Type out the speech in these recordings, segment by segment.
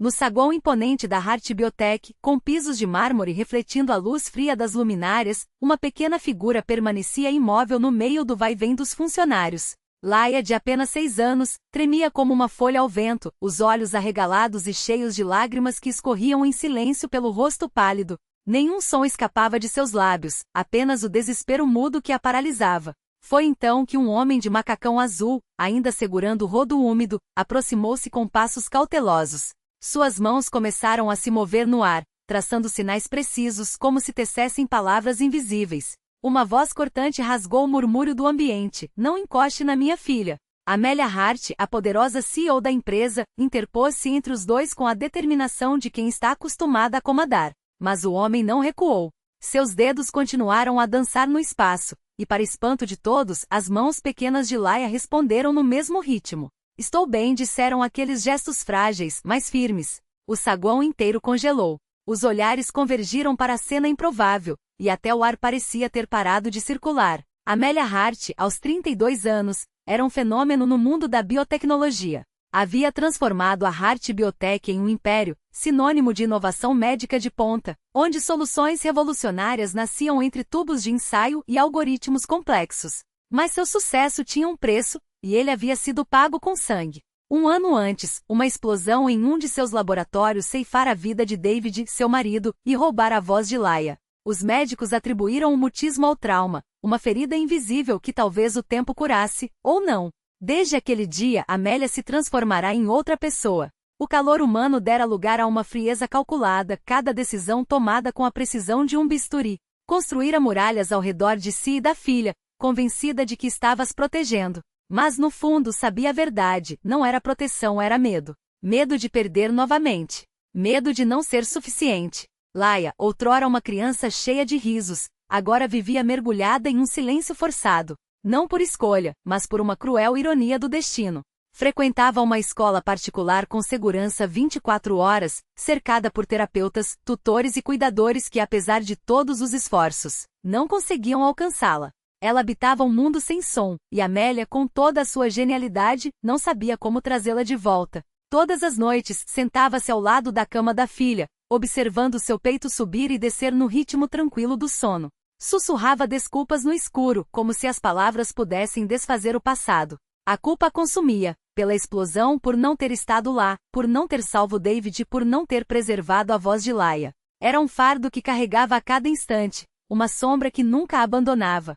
No saguão imponente da Hart Biotech, com pisos de mármore refletindo a luz fria das luminárias, uma pequena figura permanecia imóvel no meio do vai-vem dos funcionários. Laia, de apenas 6 anos, tremia como uma folha ao vento, os olhos arregalados e cheios de lágrimas que escorriam em silêncio pelo rosto pálido. Nenhum som escapava de seus lábios, apenas o desespero mudo que a paralisava. Foi então que um homem de macacão azul, ainda segurando o rodo úmido, aproximou-se com passos cautelosos. Suas mãos começaram a se mover no ar, traçando sinais precisos como se tecessem palavras invisíveis. Uma voz cortante rasgou o murmúrio do ambiente: "Não encoste na minha filha." Amélia Hart, a poderosa CEO da empresa, interpôs-se entre os dois com a determinação de quem está acostumada a comandar. Mas o homem não recuou. Seus dedos continuaram a dançar no espaço, e para espanto de todos, as mãos pequenas de Laia responderam no mesmo ritmo. "Estou bem", disseram aqueles gestos frágeis, mas firmes. O saguão inteiro congelou. Os olhares convergiram para a cena improvável, e até o ar parecia ter parado de circular. Amélia Hart, aos 32 anos, era um fenômeno no mundo da biotecnologia. Havia transformado a Hart Biotech em um império, sinônimo de inovação médica de ponta, onde soluções revolucionárias nasciam entre tubos de ensaio e algoritmos complexos. Mas seu sucesso tinha um preço, e ele havia sido pago com sangue. Um ano antes, uma explosão em um de seus laboratórios ceifara a vida de David, seu marido, e roubara a voz de Laia. Os médicos atribuíram o mutismo ao trauma, uma ferida invisível que talvez o tempo curasse, ou não. Desde aquele dia, Amélia se transformará em outra pessoa. O calor humano dera lugar a uma frieza calculada, cada decisão tomada com a precisão de um bisturi. Construíra muralhas ao redor de si e da filha, convencida de que estava as protegendo. Mas no fundo sabia a verdade: não era proteção, era medo. Medo de perder novamente. Medo de não ser suficiente. Laia, outrora uma criança cheia de risos, agora vivia mergulhada em um silêncio forçado. Não por escolha, mas por uma cruel ironia do destino. Frequentava uma escola particular com segurança 24 horas, cercada por terapeutas, tutores e cuidadores que, apesar de todos os esforços, não conseguiam alcançá-la. Ela habitava um mundo sem som, e Amélia, com toda a sua genialidade, não sabia como trazê-la de volta. Todas as noites, sentava-se ao lado da cama da filha, observando seu peito subir e descer no ritmo tranquilo do sono. Sussurrava desculpas no escuro, como se as palavras pudessem desfazer o passado. A culpa a consumia, pela explosão, por não ter estado lá, por não ter salvo David, por não ter preservado a voz de Laia. Era um fardo que carregava a cada instante, uma sombra que nunca a abandonava.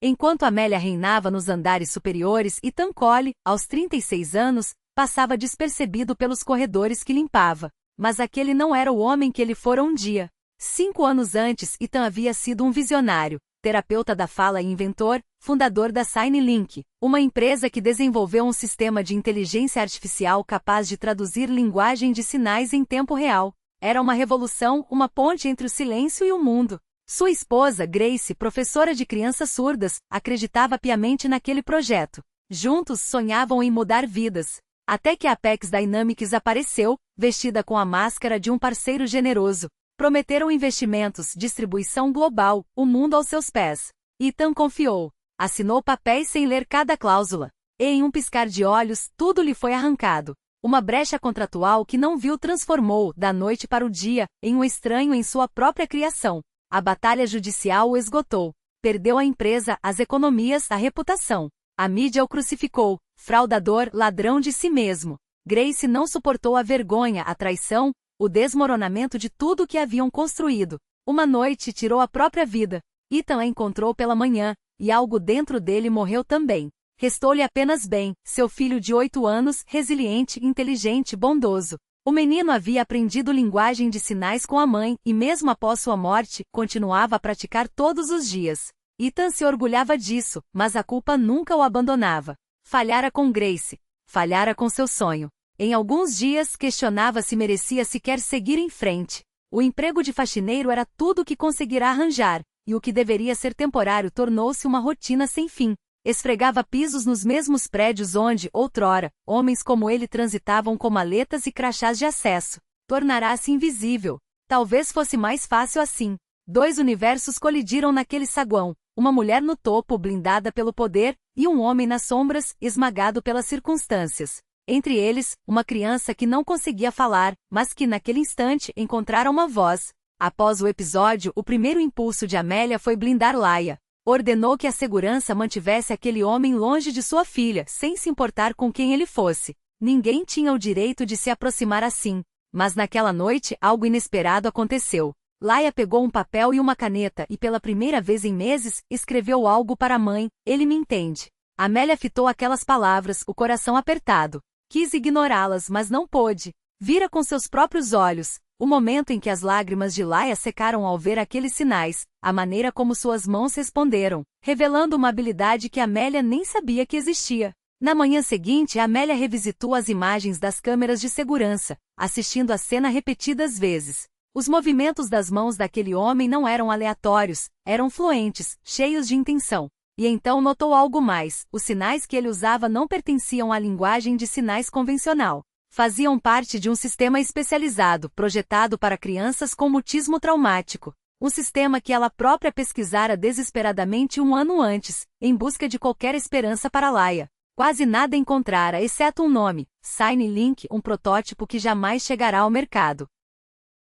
Enquanto Amélia reinava nos andares superiores, Ethan Cole, aos 36 anos, passava despercebido pelos corredores que limpava. Mas aquele não era o homem que ele fora um dia. 5 anos antes, Ethan havia sido um visionário, terapeuta da fala e inventor, fundador da SignLink, uma empresa que desenvolveu um sistema de inteligência artificial capaz de traduzir linguagem de sinais em tempo real. Era uma revolução, uma ponte entre o silêncio e o mundo. Sua esposa, Grace, professora de crianças surdas, acreditava piamente naquele projeto. Juntos sonhavam em mudar vidas. Até que a Apex Dynamics apareceu, vestida com a máscara de um parceiro generoso. Prometeram investimentos, distribuição global, o mundo aos seus pés. Ethan confiou. Assinou papéis sem ler cada cláusula. E em um piscar de olhos, tudo lhe foi arrancado. Uma brecha contratual que não viu transformou, da noite para o dia, em um estranho em sua própria criação. A batalha judicial o esgotou. Perdeu a empresa, as economias, a reputação. A mídia o crucificou. Fraudador, ladrão de si mesmo. Grace não suportou a vergonha, a traição, o desmoronamento de tudo que haviam construído. Uma noite tirou a própria vida. Ethan a encontrou pela manhã, e algo dentro dele morreu também. Restou-lhe apenas Ben, seu filho de 8 anos, resiliente, inteligente, bondoso. O menino havia aprendido linguagem de sinais com a mãe, e mesmo após sua morte, continuava a praticar todos os dias. Ethan se orgulhava disso, mas a culpa nunca o abandonava. Falhara com Grace. Falhara com seu sonho. Em alguns dias, questionava se merecia sequer seguir em frente. O emprego de faxineiro era tudo o que conseguirá arranjar, e o que deveria ser temporário tornou-se uma rotina sem fim. Esfregava pisos nos mesmos prédios onde, outrora, homens como ele transitavam com maletas e crachás de acesso. Tornará-se invisível. Talvez fosse mais fácil assim. 2 universos colidiram naquele saguão. Uma mulher no topo, blindada pelo poder, e um homem nas sombras, esmagado pelas circunstâncias. Entre eles, uma criança que não conseguia falar, mas que naquele instante encontrara uma voz. Após o episódio, o primeiro impulso de Amélia foi blindar Laia. Ordenou que a segurança mantivesse aquele homem longe de sua filha, sem se importar com quem ele fosse. Ninguém tinha o direito de se aproximar assim. Mas naquela noite, algo inesperado aconteceu. Laia pegou um papel e uma caneta e pela primeira vez em meses, escreveu algo para a mãe: "Ele me entende." Amélia fitou aquelas palavras, o coração apertado. Quis ignorá-las, mas não pôde. Vira com seus próprios olhos. O momento em que as lágrimas de Laia secaram ao ver aqueles sinais, a maneira como suas mãos responderam, revelando uma habilidade que Amélia nem sabia que existia. Na manhã seguinte, Amélia revisitou as imagens das câmeras de segurança, assistindo a cena repetidas vezes. Os movimentos das mãos daquele homem não eram aleatórios, eram fluentes, cheios de intenção. E então notou algo mais: os sinais que ele usava não pertenciam à linguagem de sinais convencional. Faziam parte de um sistema especializado, projetado para crianças com mutismo traumático. Um sistema que ela própria pesquisara desesperadamente um ano antes, em busca de qualquer esperança para Laia. Quase nada encontrara, exceto um nome: Sign Link, um protótipo que jamais chegará ao mercado.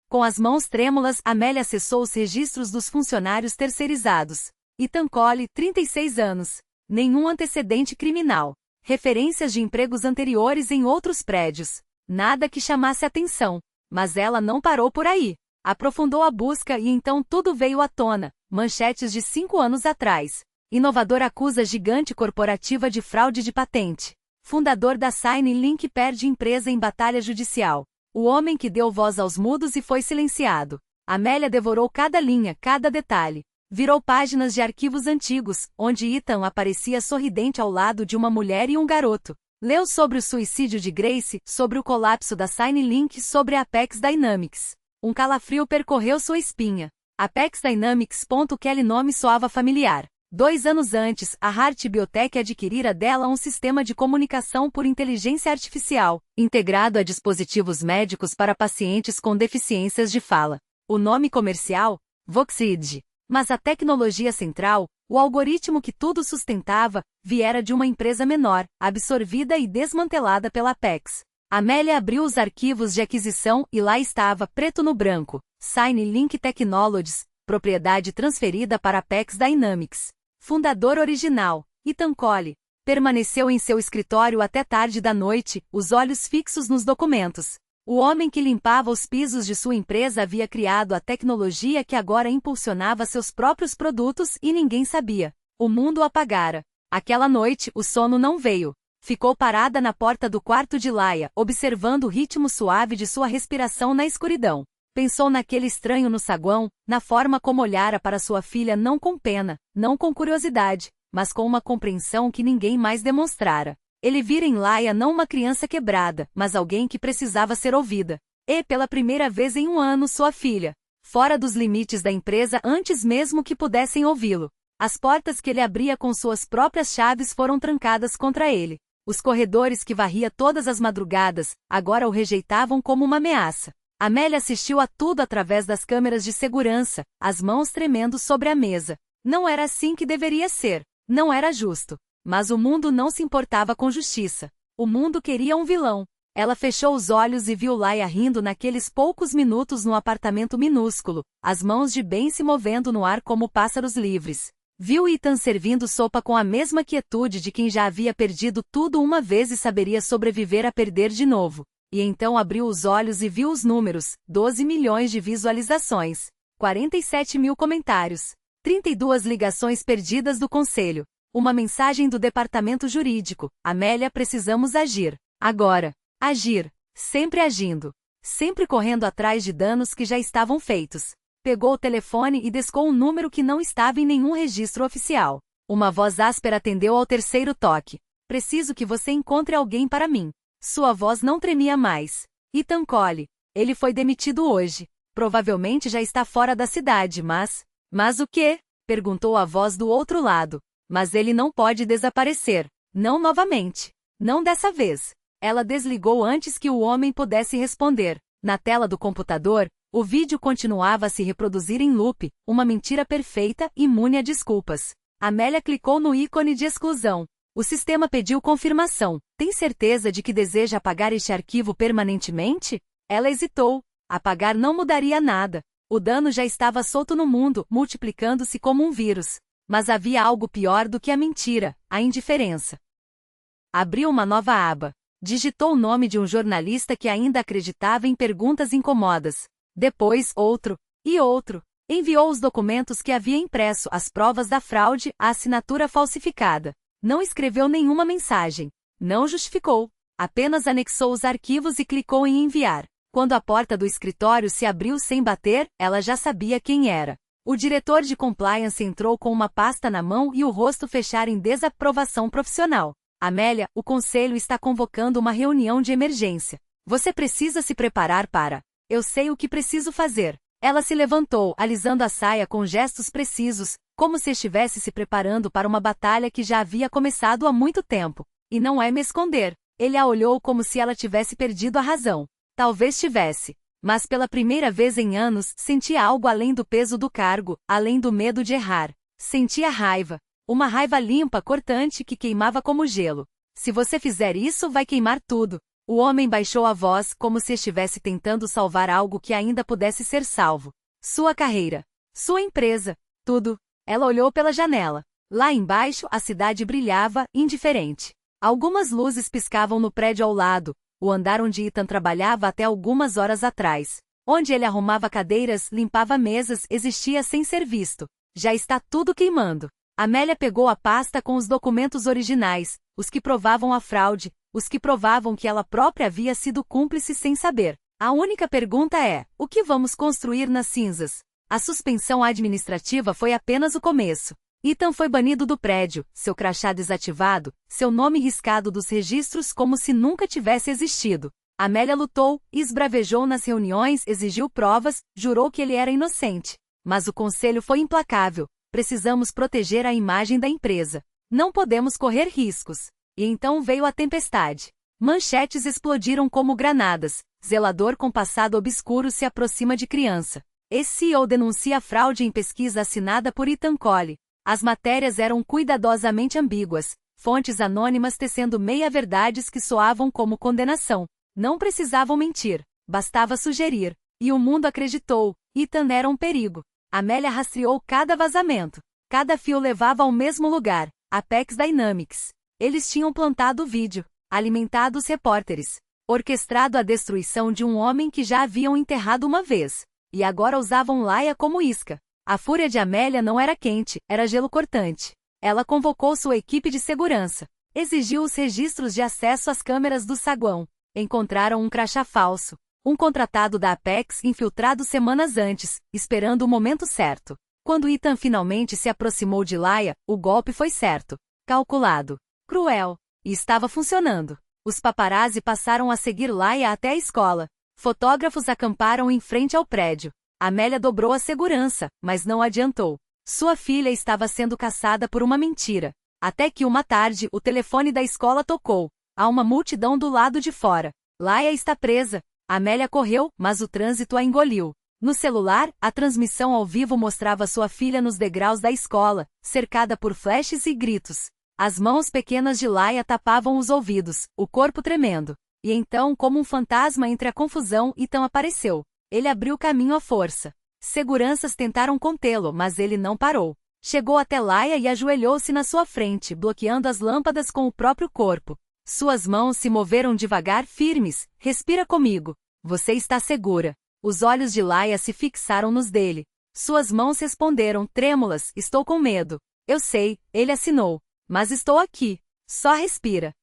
Com as mãos trêmulas, Amélia acessou os registros dos funcionários terceirizados. Ethan Cole, 36 anos. Nenhum antecedente criminal. Referências de empregos anteriores em outros prédios. Nada que chamasse atenção. Mas ela não parou por aí. Aprofundou a busca e então tudo veio à tona. Manchetes de 5 anos atrás. Inovador acusa gigante corporativa de fraude de patente. Fundador da Sign Link perde empresa em batalha judicial. O homem que deu voz aos mudos e foi silenciado. Amélia devorou cada linha, cada detalhe. Virou páginas de arquivos antigos, onde Ethan aparecia sorridente ao lado de uma mulher e um garoto. Leu sobre o suicídio de Grace, sobre o colapso da Sign Link, sobre a Apex Dynamics. Um calafrio percorreu sua espinha. Apex Dynamics. Aquele nome soava familiar. 2 anos antes, a Hart Biotech adquirira dela um sistema de comunicação por inteligência artificial, integrado a dispositivos médicos para pacientes com deficiências de fala. O nome comercial? Voxid. Mas a tecnologia central, o algoritmo que tudo sustentava, viera de uma empresa menor, absorvida e desmantelada pela Apex. Amélia abriu os arquivos de aquisição e lá estava, preto no branco: Sign Link Technologies, propriedade transferida para Apex Dynamics. Fundador original, Ethan Cole, permaneceu em seu escritório até tarde da noite, os olhos fixos nos documentos. O homem que limpava os pisos de sua empresa havia criado a tecnologia que agora impulsionava seus próprios produtos e ninguém sabia. O mundo apagara. Aquela noite, o sono não veio. Ficou parada na porta do quarto de Laia, observando o ritmo suave de sua respiração na escuridão. Pensou naquele estranho no saguão, na forma como olhara para sua filha, não com pena, não com curiosidade, mas com uma compreensão que ninguém mais demonstrara. Ele vira em Laia não uma criança quebrada, mas alguém que precisava ser ouvida. E, pela primeira vez em um ano, sua filha. Fora dos limites da empresa antes mesmo que pudessem ouvi-lo. As portas que ele abria com suas próprias chaves foram trancadas contra ele. Os corredores que varria todas as madrugadas, agora o rejeitavam como uma ameaça. Amélia assistiu a tudo através das câmeras de segurança, as mãos tremendo sobre a mesa. Não era assim que deveria ser. Não era justo. Mas o mundo não se importava com justiça. O mundo queria um vilão. Ela fechou os olhos e viu Laia rindo naqueles poucos minutos no apartamento minúsculo, as mãos de Ben se movendo no ar como pássaros livres. Viu Ethan servindo sopa com a mesma quietude de quem já havia perdido tudo uma vez e saberia sobreviver a perder de novo. E então abriu os olhos e viu os números: 12 milhões de visualizações, 47 mil comentários, 32 ligações perdidas do conselho, uma mensagem do departamento jurídico: Amélia, precisamos agir. Agora. Agir. Sempre agindo. Sempre correndo atrás de danos que já estavam feitos. Pegou o telefone e discou um número que não estava em nenhum registro oficial. Uma voz áspera atendeu ao terceiro toque. Preciso que você encontre alguém para mim. Sua voz não tremia mais. Ethan Cole. Ele foi demitido hoje. Provavelmente já está fora da cidade, mas... Mas o quê? Perguntou a voz do outro lado. Mas ele não pode desaparecer. Não novamente. Não dessa vez. Ela desligou antes que o homem pudesse responder. Na tela do computador, o vídeo continuava a se reproduzir em loop, uma mentira perfeita, imune a desculpas. Amélia clicou no ícone de exclusão. O sistema pediu confirmação. Tem certeza de que deseja apagar este arquivo permanentemente? Ela hesitou. Apagar não mudaria nada. O dano já estava solto no mundo, multiplicando-se como um vírus. Mas havia algo pior do que a mentira, a indiferença. Abriu uma nova aba. Digitou o nome de um jornalista que ainda acreditava em perguntas incômodas. Depois, outro. E outro. Enviou os documentos que havia impresso, as provas da fraude, a assinatura falsificada. Não escreveu nenhuma mensagem. Não justificou. Apenas anexou os arquivos e clicou em enviar. Quando a porta do escritório se abriu sem bater, ela já sabia quem era. O diretor de compliance entrou com uma pasta na mão e o rosto fechado em desaprovação profissional. Amélia, o conselho está convocando uma reunião de emergência. Você precisa se preparar para... Eu sei o que preciso fazer. Ela se levantou, alisando a saia com gestos precisos, como se estivesse se preparando para uma batalha que já havia começado há muito tempo. E não é me esconder. Ele a olhou como se ela tivesse perdido a razão. Talvez tivesse. Mas pela primeira vez em anos, sentia algo além do peso do cargo, além do medo de errar. Sentia raiva. Uma raiva limpa, cortante, que queimava como gelo. Se você fizer isso, vai queimar tudo. O homem baixou a voz, como se estivesse tentando salvar algo que ainda pudesse ser salvo. Sua carreira. Sua empresa. Tudo. Ela olhou pela janela. Lá embaixo, a cidade brilhava, indiferente. Algumas luzes piscavam no prédio ao lado, o andar onde Ethan trabalhava até algumas horas atrás. Onde ele arrumava cadeiras, limpava mesas, existia sem ser visto. Já está tudo queimando. Amélia pegou a pasta com os documentos originais, os que provavam a fraude, os que provavam que ela própria havia sido cúmplice sem saber. A única pergunta é: o que vamos construir nas cinzas? A suspensão administrativa foi apenas o começo. Ethan foi banido do prédio, seu crachá desativado, seu nome riscado dos registros como se nunca tivesse existido. Amélia lutou, esbravejou nas reuniões, exigiu provas, jurou que ele era inocente. Mas o conselho foi implacável. Precisamos proteger a imagem da empresa. Não podemos correr riscos. E então veio a tempestade. Manchetes explodiram como granadas. Zelador com passado obscuro se aproxima de criança. CEO denuncia fraude em pesquisa assinada por Ethan Cole. As matérias eram cuidadosamente ambíguas, fontes anônimas tecendo meia-verdades que soavam como condenação. Não precisavam mentir, bastava sugerir. E o mundo acreditou. Ethan era um perigo. Amélia rastreou cada vazamento. Cada fio levava ao mesmo lugar, Apex Dynamics. Eles tinham plantado o vídeo, alimentado os repórteres, orquestrado a destruição de um homem que já haviam enterrado uma vez. E agora usavam Laia como isca. A fúria de Amélia não era quente, era gelo cortante. Ela convocou sua equipe de segurança. Exigiu os registros de acesso às câmeras do saguão. Encontraram um crachá falso. Um contratado da Apex infiltrado semanas antes, esperando o momento certo. Quando Ethan finalmente se aproximou de Laia, o golpe foi certo. Calculado. Cruel. E estava funcionando. Os paparazzi passaram a seguir Laia até a escola. Fotógrafos acamparam em frente ao prédio. Amélia dobrou a segurança, mas não adiantou. Sua filha estava sendo caçada por uma mentira. Até que uma tarde, o telefone da escola tocou. Há uma multidão do lado de fora. Laia está presa. Amélia correu, mas o trânsito a engoliu. No celular, a transmissão ao vivo mostrava sua filha nos degraus da escola, cercada por flashes e gritos. As mãos pequenas de Laia tapavam os ouvidos, o corpo tremendo. E então, como um fantasma entre a confusão, Ethan apareceu. Ele abriu caminho à força. Seguranças tentaram contê-lo, mas ele não parou. Chegou até Laia e ajoelhou-se na sua frente, bloqueando as lâmpadas com o próprio corpo. Suas mãos se moveram devagar, firmes. Respira comigo. Você está segura. Os olhos de Laia se fixaram nos dele. Suas mãos responderam, trêmulas, estou com medo. Eu sei, ele assinou. Mas estou aqui. Só respira.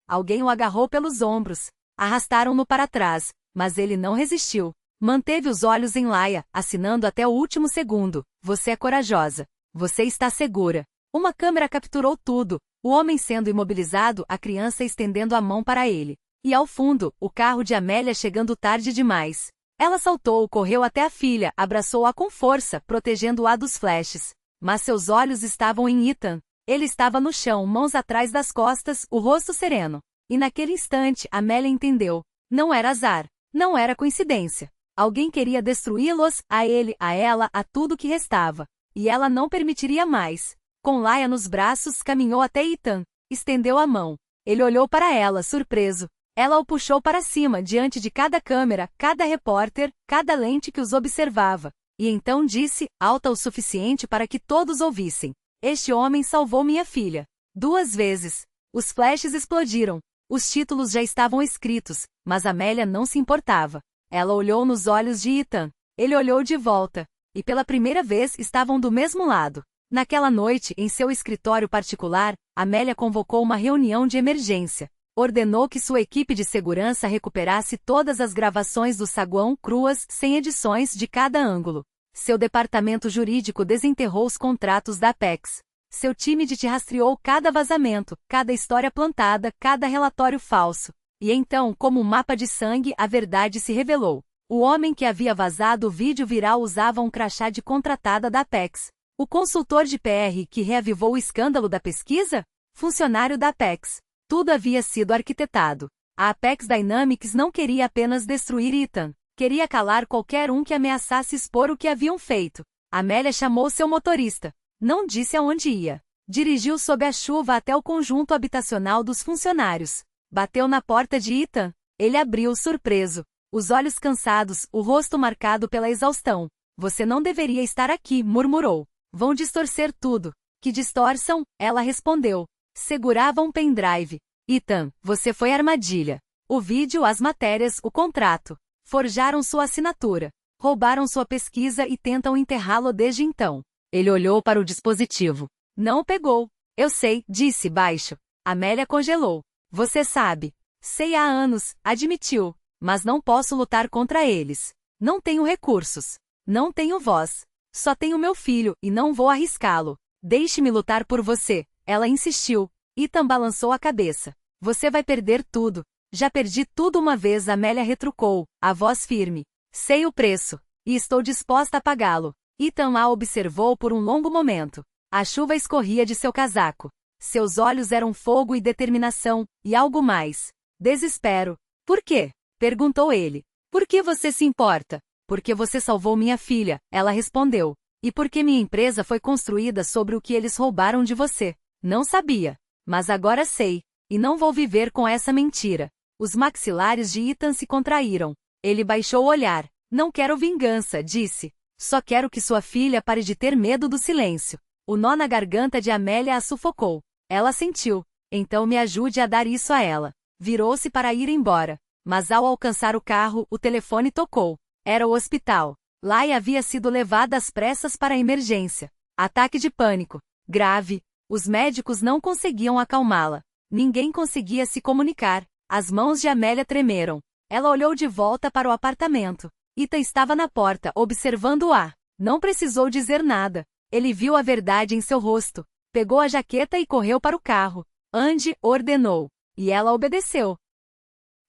Alguém o agarrou pelos ombros. Arrastaram-no para trás, mas ele não resistiu. Manteve os olhos em Laia, assinando até o último segundo. Você é corajosa. Você está segura. Uma câmera capturou tudo. O homem sendo imobilizado, a criança estendendo a mão para ele. E ao fundo, o carro de Amélia chegando tarde demais. Ela saltou, correu até a filha, abraçou-a com força, protegendo-a dos flashes. Mas seus olhos estavam em Ethan. Ele estava no chão, mãos atrás das costas, o rosto sereno. E naquele instante, Amélia entendeu. Não era azar. Não era coincidência. Alguém queria destruí-los, a ele, a ela, a tudo que restava. E ela não permitiria mais. Com Laia nos braços, caminhou até Ethan. Estendeu a mão. Ele olhou para ela, surpreso. Ela o puxou para cima diante de cada câmera, cada repórter, cada lente que os observava. E então disse, alta o suficiente para que todos ouvissem: "Este homem salvou minha filha. 2 vezes." Os flashes explodiram. Os títulos já estavam escritos, mas Amélia não se importava. Ela olhou nos olhos de Ethan. Ele olhou de volta. E pela primeira vez estavam do mesmo lado. Naquela noite, em seu escritório particular, Amélia convocou uma reunião de emergência. Ordenou que sua equipe de segurança recuperasse todas as gravações do saguão cruas, sem edições de cada ângulo. Seu departamento jurídico desenterrou os contratos da Apex. Seu time de rastreou cada vazamento, cada história plantada, cada relatório falso. E então, como um mapa de sangue, a verdade se revelou. O homem que havia vazado o vídeo viral usava um crachá de contratada da Apex. O consultor de PR que reavivou o escândalo da pesquisa? Funcionário da Apex. Tudo havia sido arquitetado. A Apex Dynamics não queria apenas destruir Ethan. Queria calar qualquer um que ameaçasse expor o que haviam feito. Amélia chamou seu motorista. Não disse aonde ia. Dirigiu sob a chuva até o conjunto habitacional dos funcionários. Bateu na porta de Ethan. Ele abriu, surpreso. Os olhos cansados, o rosto marcado pela exaustão. "Você não deveria estar aqui", murmurou. "Vão distorcer tudo." "Que distorçam?" ela respondeu. Segurava um pendrive. "Ethan, você foi armadilha. O vídeo, as matérias, o contrato. Forjaram sua assinatura. Roubaram sua pesquisa e tentam enterrá-lo desde então." Ele olhou para o dispositivo. "Não o pegou." "Eu sei", disse baixo. Amélia congelou. "Você sabe." "Sei há anos", admitiu. "Mas não posso lutar contra eles. Não tenho recursos. Não tenho voz. Só tenho meu filho, e não vou arriscá-lo." "Deixe-me lutar por você." Ela insistiu. Ethan balançou a cabeça. "Você vai perder tudo." "Já perdi tudo uma vez", Amélia retrucou, a voz firme. "Sei o preço. E estou disposta a pagá-lo." Ethan a observou por um longo momento. A chuva escorria de seu casaco. Seus olhos eram fogo e determinação, e algo mais. Desespero. "Por quê?" perguntou ele. "Por que você se importa?" "Porque você salvou minha filha", ela respondeu. "E porque minha empresa foi construída sobre o que eles roubaram de você." "Não sabia. Mas agora sei. E não vou viver com essa mentira." Os maxilares de Ethan se contraíram. Ele baixou o olhar. "Não quero vingança", disse. "Só quero que sua filha pare de ter medo do silêncio." O nó na garganta de Amélia a sufocou. Ela sentiu. "Então me ajude a dar isso a ela." Virou-se para ir embora. Mas ao alcançar o carro, o telefone tocou. Era o hospital. Laia havia sido levada às pressas para a emergência. Ataque de pânico. Grave. Os médicos não conseguiam acalmá-la. Ninguém conseguia se comunicar. As mãos de Amélia tremeram. Ela olhou de volta para o apartamento. Ethan estava na porta, observando-a. Não precisou dizer nada. Ele viu a verdade em seu rosto. Pegou a jaqueta e correu para o carro. "Ande", ordenou. E ela obedeceu.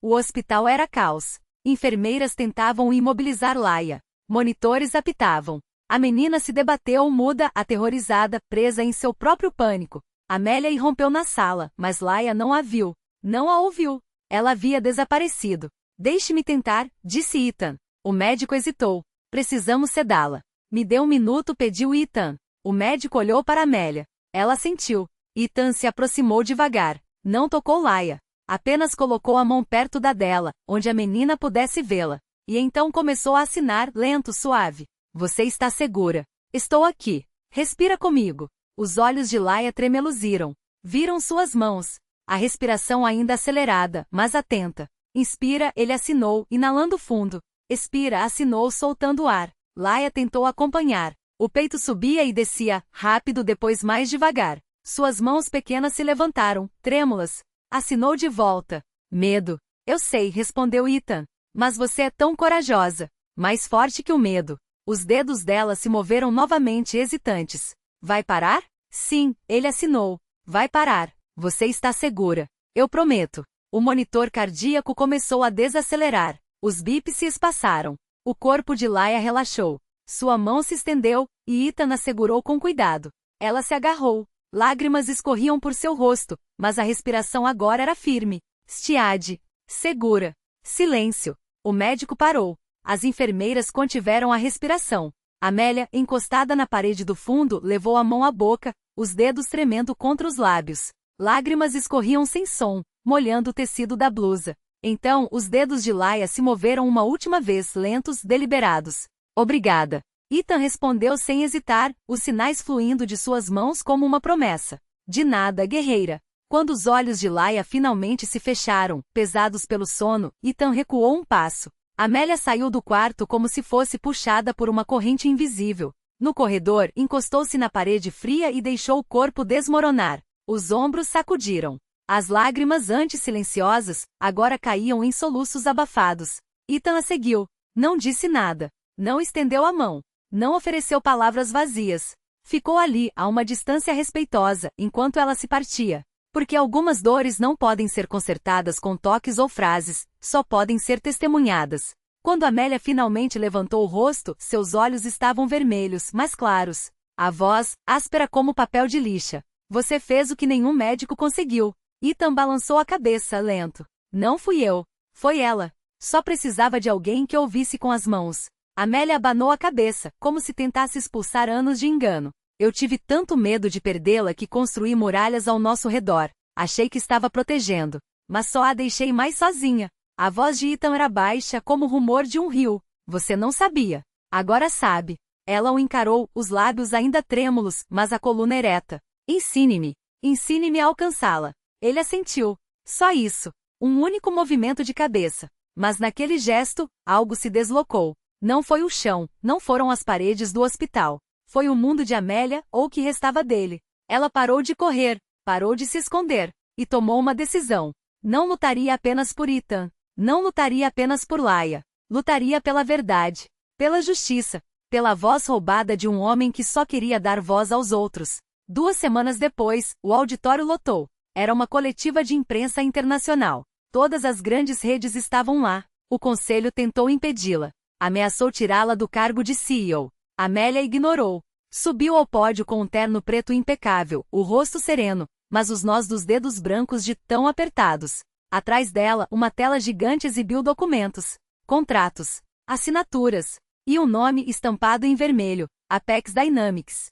O hospital era caos. Enfermeiras tentavam imobilizar Laia. Monitores apitavam. A menina se debateu muda, aterrorizada, presa em seu próprio pânico. Amélia irrompeu na sala, mas Laia não a viu. Não a ouviu. Ela havia desaparecido. "Deixe-me tentar", disse Ethan. O médico hesitou. "Precisamos sedá-la." "Me dê um minuto", pediu Ethan. O médico olhou para Amélia. Ela sentiu. Ethan se aproximou devagar. Não tocou Laia. Apenas colocou a mão perto da dela, onde a menina pudesse vê-la. E então começou a assinar, lento, suave. "Você está segura. Estou aqui. Respira comigo." Os olhos de Laia tremeluziram. Viram suas mãos. A respiração ainda acelerada, mas atenta. "Inspira", ele assinou, inalando fundo. "Expira", assinou, soltando o ar. Laia tentou acompanhar. O peito subia e descia, rápido, depois mais devagar. Suas mãos pequenas se levantaram, trêmulas. Assinou de volta. "Medo." "Eu sei", respondeu Ethan. "Mas você é tão corajosa." Mais forte que o medo. Os dedos dela se moveram novamente, hesitantes. "Vai parar?" "Sim", ele assinou. "Vai parar. Você está segura. Eu prometo." O monitor cardíaco começou a desacelerar. Os bips se espaçaram. O corpo de Laia relaxou. Sua mão se estendeu, e Ethan a segurou com cuidado. Ela se agarrou. Lágrimas escorriam por seu rosto, mas a respiração agora era firme. Stiade. Segura. Silêncio. O médico parou. As enfermeiras contiveram a respiração. Amélia, encostada na parede do fundo, levou a mão à boca, os dedos tremendo contra os lábios. Lágrimas escorriam sem som, molhando o tecido da blusa. Então, os dedos de Laia se moveram uma última vez, lentos, deliberados. Obrigada. Ethan respondeu sem hesitar, os sinais fluindo de suas mãos como uma promessa. De nada, guerreira. Quando os olhos de Laia finalmente se fecharam, pesados pelo sono, Ethan recuou um passo. Amélia saiu do quarto como se fosse puxada por uma corrente invisível. No corredor, encostou-se na parede fria e deixou o corpo desmoronar. Os ombros sacudiram. As lágrimas antes silenciosas, agora caíam em soluços abafados. Ethan a seguiu. Não disse nada. Não estendeu a mão. Não ofereceu palavras vazias. Ficou ali, a uma distância respeitosa, enquanto ela se partia. Porque algumas dores não podem ser consertadas com toques ou frases, só podem ser testemunhadas. Quando Amélia finalmente levantou o rosto, seus olhos estavam vermelhos, mas claros. A voz, áspera como papel de lixa. Você fez o que nenhum médico conseguiu. Ethan balançou a cabeça, lento. Não fui eu. Foi ela. Só precisava de alguém que ouvisse com as mãos. Amélia abanou a cabeça, como se tentasse expulsar anos de engano. Eu tive tanto medo de perdê-la que construí muralhas ao nosso redor. Achei que estava protegendo. Mas só a deixei mais sozinha. A voz de Ethan era baixa como o rumor de um rio. Você não sabia. Agora sabe. Ela o encarou, os lábios ainda trêmulos, mas a coluna ereta. Ensine-me. Ensine-me a alcançá-la. Ele assentiu. Só isso. Um único movimento de cabeça. Mas naquele gesto, algo se deslocou. Não foi o chão, não foram as paredes do hospital. Foi o mundo de Amélia, ou o que restava dele. Ela parou de correr, parou de se esconder, e tomou uma decisão. Não lutaria apenas por Ethan. Não lutaria apenas por Laia. Lutaria pela verdade, pela justiça, pela voz roubada de um homem que só queria dar voz aos outros. 2 semanas depois, o auditório lotou. Era uma coletiva de imprensa internacional. Todas as grandes redes estavam lá. O conselho tentou impedi-la. Ameaçou tirá-la do cargo de CEO. Amélia ignorou. Subiu ao pódio com um terno preto impecável, o rosto sereno, mas os nós dos dedos brancos de tão apertados. Atrás dela, uma tela gigante exibiu documentos, contratos, assinaturas, e um nome estampado em vermelho, Apex Dynamics.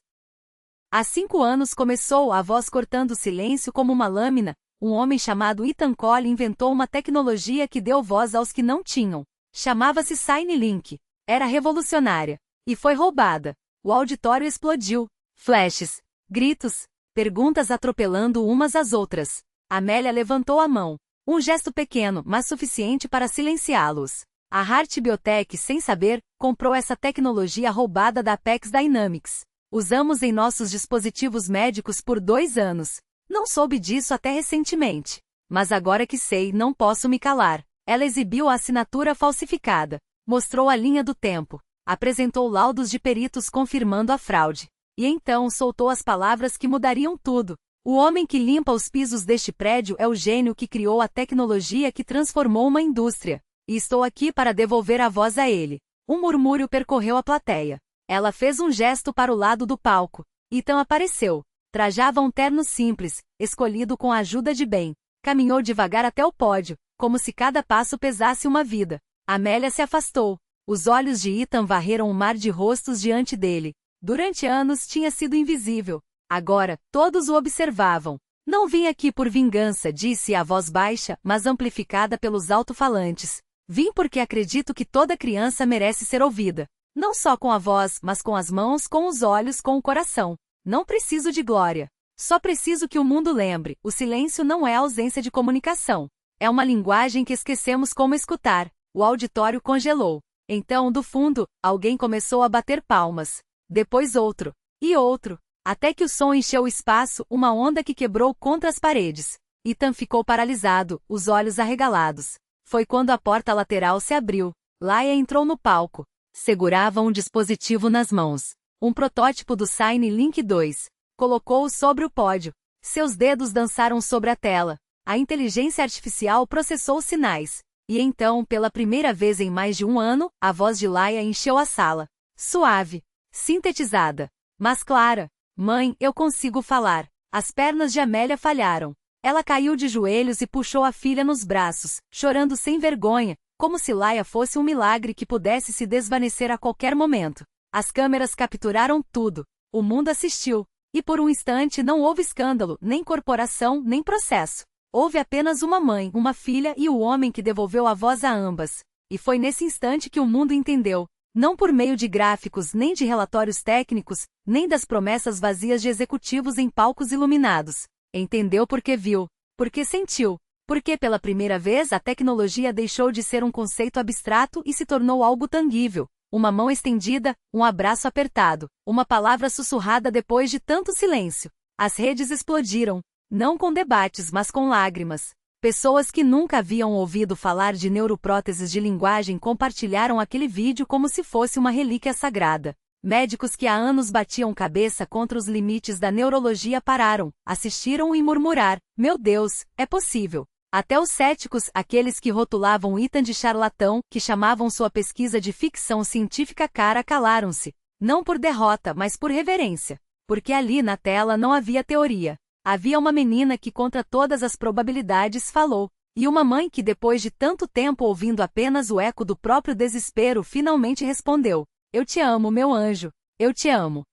Há 5 anos começou a voz cortando o silêncio como uma lâmina. Um homem chamado Ethan Cole inventou uma tecnologia que deu voz aos que não tinham. Chamava-se Signalink. Era revolucionária. E foi roubada. O auditório explodiu. Flashes, gritos, perguntas atropelando umas às outras. Amélia levantou a mão. Um gesto pequeno, mas suficiente para silenciá-los. A Hart Biotech, sem saber, comprou essa tecnologia roubada da Apex Dynamics. Usamos em nossos dispositivos médicos por 2 anos. Não soube disso até recentemente. Mas agora que sei, não posso me calar. Ela exibiu a assinatura falsificada. Mostrou a linha do tempo. Apresentou laudos de peritos confirmando a fraude. E então soltou as palavras que mudariam tudo. O homem que limpa os pisos deste prédio é o gênio que criou a tecnologia que transformou uma indústria. E estou aqui para devolver a voz a ele. Um murmúrio percorreu a plateia. Ela fez um gesto para o lado do palco. Ethan apareceu. Trajava um terno simples, escolhido com a ajuda de Ben. Caminhou devagar até o pódio, como se cada passo pesasse uma vida. Amélia se afastou. Os olhos de Ethan varreram um mar de rostos diante dele. Durante anos tinha sido invisível. Agora, todos o observavam. Não vim aqui por vingança, disse a voz baixa, mas amplificada pelos alto-falantes. Vim porque acredito que toda criança merece ser ouvida. Não só com a voz, mas com as mãos, com os olhos, com o coração. Não preciso de glória. Só preciso que o mundo lembre, o silêncio não é ausência de comunicação. É uma linguagem que esquecemos como escutar. O auditório congelou. Então, do fundo, alguém começou a bater palmas. Depois outro. E outro. Até que o som encheu o espaço, uma onda que quebrou contra as paredes. Ethan ficou paralisado, os olhos arregalados. Foi quando a porta lateral se abriu. Laia entrou no palco. Segurava um dispositivo nas mãos. Um protótipo do Signalink 2. Colocou-o sobre o pódio. Seus dedos dançaram sobre a tela. A inteligência artificial processou os sinais. E então, pela primeira vez em mais de 1 ano, a voz de Laia encheu a sala. Suave. Sintetizada. Mas clara. Mãe, eu consigo falar. As pernas de Amélia falharam. Ela caiu de joelhos e puxou a filha nos braços, chorando sem vergonha, como se Laia fosse um milagre que pudesse se desvanecer a qualquer momento. As câmeras capturaram tudo. O mundo assistiu. E por um instante não houve escândalo, nem corporação, nem processo. Houve apenas uma mãe, uma filha e o homem que devolveu a voz a ambas. E foi nesse instante que o mundo entendeu. Não por meio de gráficos, nem de relatórios técnicos, nem das promessas vazias de executivos em palcos iluminados. Entendeu porque viu, porque sentiu, porque pela primeira vez a tecnologia deixou de ser um conceito abstrato e se tornou algo tangível. Uma mão estendida, um abraço apertado, uma palavra sussurrada depois de tanto silêncio. As redes explodiram, não com debates mas com lágrimas. Pessoas que nunca haviam ouvido falar de neuropróteses de linguagem compartilharam aquele vídeo como se fosse uma relíquia sagrada. Médicos que há anos batiam cabeça contra os limites da neurologia pararam, assistiram e murmurar: "Meu Deus, é possível." Até os céticos, aqueles que rotulavam Ethan de charlatão, que chamavam sua pesquisa de ficção científica cara, calaram-se. Não por derrota, mas por reverência. Porque ali na tela não havia teoria. Havia uma menina que contra todas as probabilidades falou. E uma mãe que depois de tanto tempo ouvindo apenas o eco do próprio desespero finalmente respondeu: "Eu te amo, meu anjo. Eu te amo."